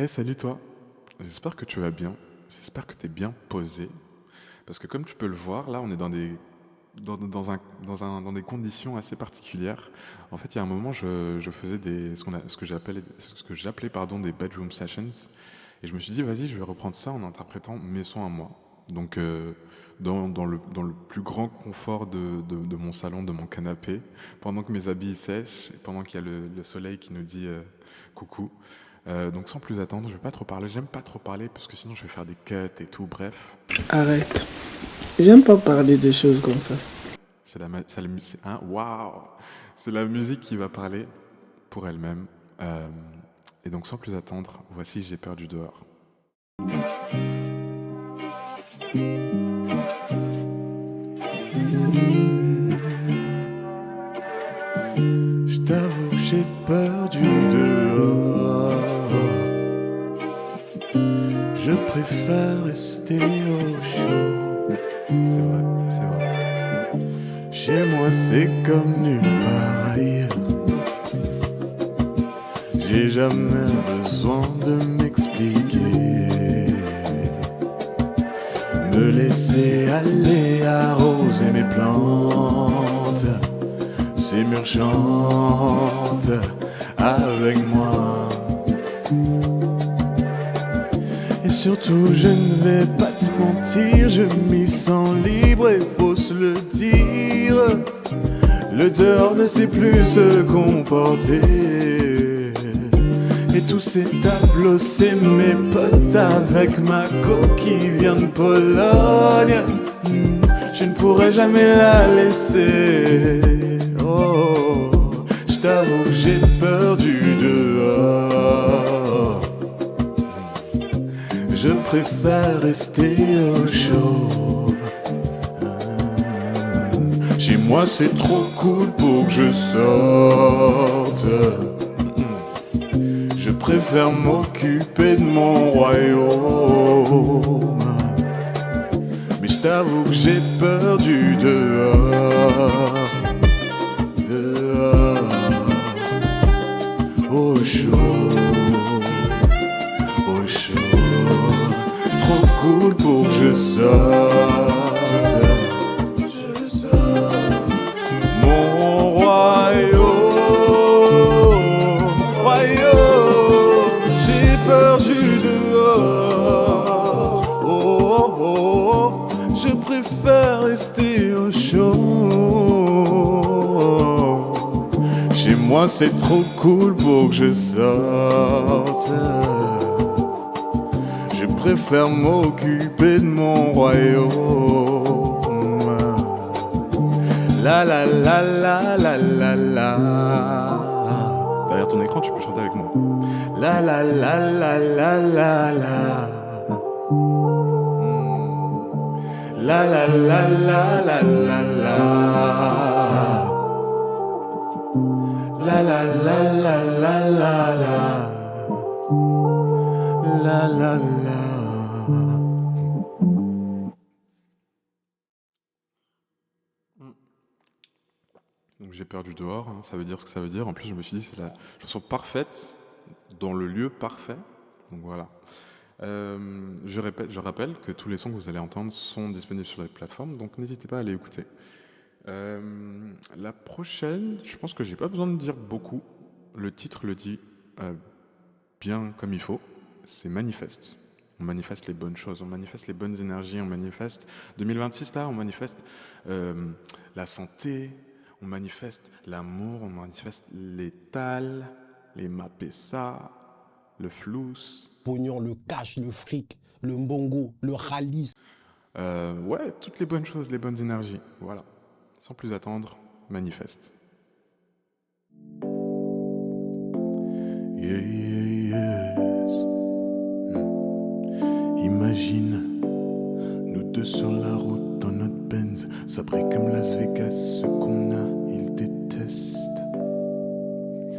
Salut toi. J'espère que tu vas bien. J'espère que tu es bien posé. Parce que comme tu peux le voir, là, on est dans des conditions assez particulières. En fait, il y a un moment, je faisais ce que j'appelais pardon, des bedroom sessions. Et je me suis dit, vas-y, je vais reprendre ça en interprétant mes sons à moi. Donc, dans le plus grand confort de mon salon, de mon canapé, pendant que mes habits sèchent, et pendant qu'il y a le soleil qui nous dit coucou. Donc, sans plus attendre, je vais pas trop parler. J'aime pas trop parler parce que sinon je vais faire des cuts et tout. Bref, Arrête. J'aime pas parler de choses comme ça. waouh, c'est la musique qui va parler pour elle-même. Euh, et donc, sans plus attendre, voici J'ai peur du dehors. Je t'avoue que j'ai peur du dehors. Je préfère rester au chaud. C'est vrai, c'est vrai. Chez moi, c'est comme nulle part ailleurs. J'ai jamais besoin de m'expliquer. Me laisser aller arroser mes plantes. Ces murs chantent avec moi. Et surtout, je ne vais pas te mentir, je m'y sens libre et faut se le dire. Le dehors ne sait plus se comporter. Et tous ces tableaux, c'est mes potes avec ma go qui vient de Pologne. Je ne pourrai jamais la laisser. Oh, je t'avoue que j'ai peur du dehors. Je préfère rester au chaud. Chez moi c'est trop cool pour que je sorte. Je préfère m'occuper de mon royaume. Mais je t'avoue que j'ai peur du dehors. Dehors, au chaud, au chaud. Trop cool pour que je sorte. Mon royaume, j'ai peur du dehors. Oh, oh, oh, je préfère rester au chaud. Chez moi c'est trop cool pour que je sorte. Je préfère m'occuper de mon royaume. La la la la la la la. Derrière ton écran, tu peux chanter avec moi. La la la la la la la. La la la la la la la. La la la la la la la. La la la. Donc, j'ai peur du dehors, hein, ça veut dire ce que ça veut dire. En plus, je me suis dit, c'est la chanson parfaite, dans le lieu parfait. Donc voilà. Je rappelle que tous les sons que vous allez entendre sont disponibles sur les plateformes, donc n'hésitez pas à les écouter. La prochaine, je pense que j'ai pas besoin de dire beaucoup. Le titre le dit bien comme il faut. C'est Manifeste. On manifeste les bonnes choses, on manifeste les bonnes énergies, on manifeste 2026 là, on manifeste la santé, on manifeste l'amour, on manifeste l'étal, les mapessa, le flous. Pognon, le cash, le fric, le mbongo, le rallye. Ouais, toutes les bonnes choses, les bonnes énergies. Voilà. Sans plus attendre, manifeste. Yeah, yeah, yes. Imagine, nous deux sur la route dans notre Benz. Ça brille comme Las Vegas, ce qu'on a, ils détestent.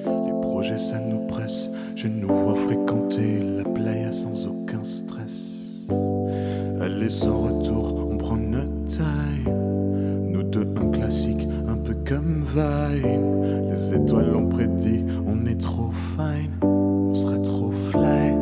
Les projets, ça nous presse. Je nous vois fréquenter la playa sans aucun stress. Aller sans retour, on prend notre time. Nous deux, un classique, un peu comme Vine. Les étoiles l'ont prédit, on est trop fine. On sera trop fly.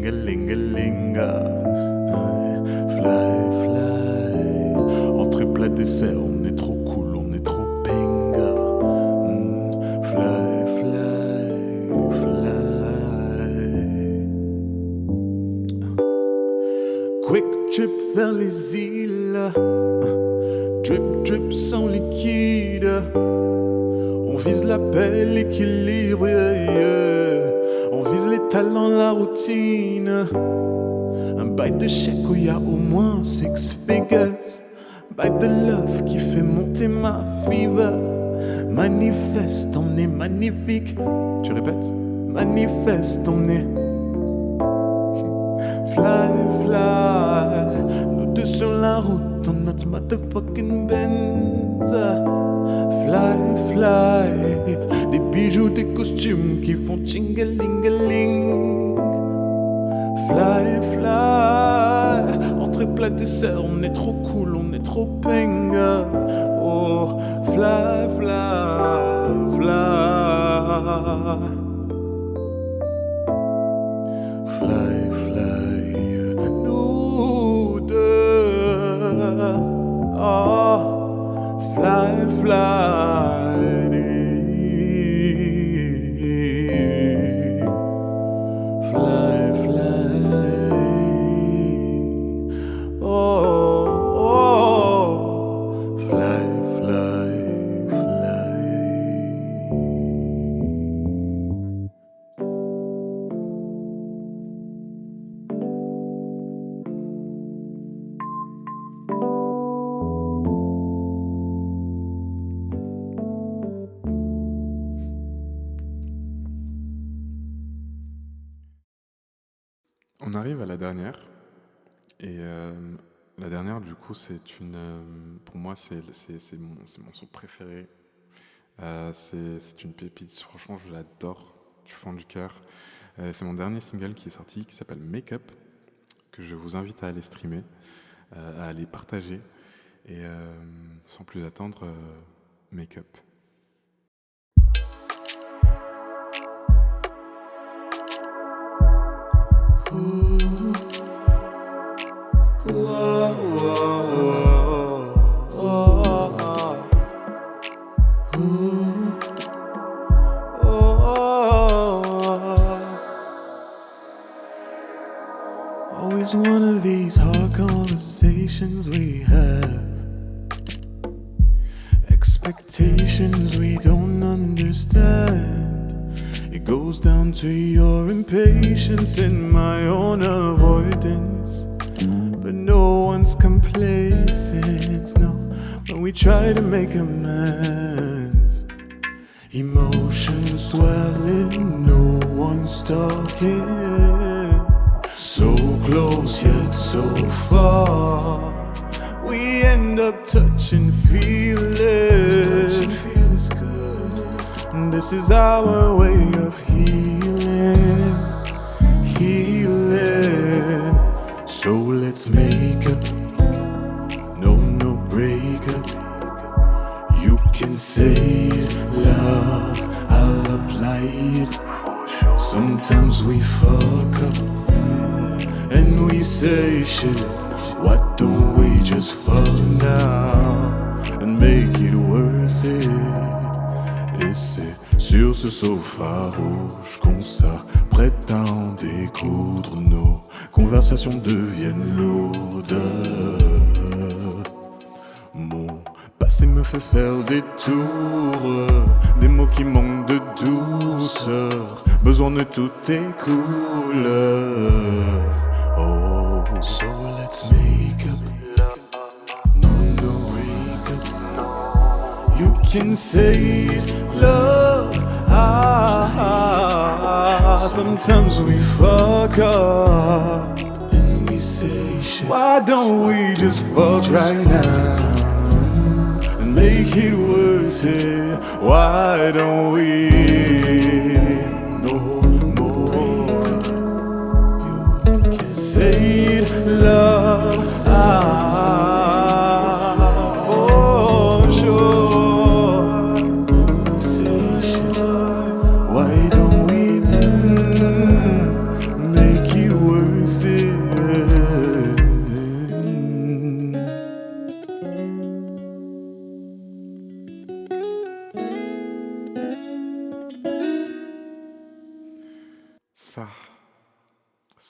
Tingalingalinga. Fly, fly. Entrée plat dessert, on est trop cool, on est trop benga. Fly, fly, fly. Quick trip vers les îles. Drip, drip sans liquide. On vise la paix, l'équilibre, yeah. On vise les talents, la routine. Un bail de chèque où y a au moins 6 figures. Bail de love qui fait monter ma fever. Manifeste, on est magnifique. Tu répètes? Manifeste, on est fly, fly. Nous deux sur la route dans notre motherfucking Benz. Fly, fly. Des bijoux, des costumes qui font chingalingaling. Fly, fly. Entrée plat dessert, on est trop cool, on est trop benga. Oh, fly, fly, fly. Fly, fly. Nous deux. Oh, fly, fly. Fly, fly. Oh, oh. Fly, fly, fly. On arrive à la dernière. Et la dernière, du coup, c'est une. Pour moi, c'est mon son préféré. C'est une pépite. Franchement, je l'adore du fond du cœur. C'est mon dernier single qui est sorti, qui s'appelle Make Up, que je vous invite à aller streamer, à aller partager. Et sans plus attendre, Make Up. Always one of these hard conversations we have. Expectations we don't understand. It goes down to your impatience and my own avoidance. But no one's complacent, no, when we try to make amends. Emotions swelling, no one's talking. So close yet so far. We end up touching feelings. Touching feels good. This is our way of healing. Healing. So let's make up. No, no break up. You can say it, love, I'll apply it. Sometimes we fuck up and we say shit. Why don't we just fuck now and make it worth it? Et c'est sur ce sofa rouge qu'on s'apprête à en découdre. Nos conversations deviennent lourdes. Mon passé me fait faire des tours, des mots qui manquent de douceur. Besoin de toutes tes couleurs. Oh, so let's make up. No, no break up. You can say it, love. Sometimes we fuck up and we say shit. Why don't we just fuck right now and make it worth it? Why don't we? No more. You can say it, love. Oh, sure. Say shit. Why don't we make it work?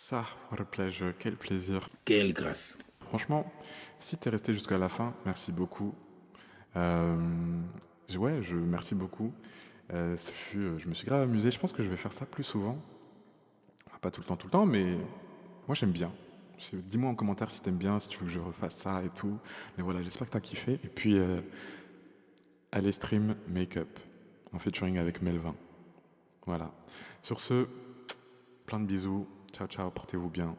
Ça, what a pleasure, quel plaisir. Quelle grâce. Franchement, si t'es resté jusqu'à la fin, merci beaucoup. Euh, merci beaucoup. Je me suis grave amusé. Je pense que je vais faire ça plus souvent. Enfin, pas tout le temps, mais moi j'aime bien. Dis-moi en commentaire si t'aimes bien, si tu veux que je refasse ça et tout. Mais voilà, j'espère que t'as kiffé. Et puis, allez stream Make-up en featuring avec Melvin. Voilà. Sur ce, plein de bisous. Ciao, ciao, portez-vous bien.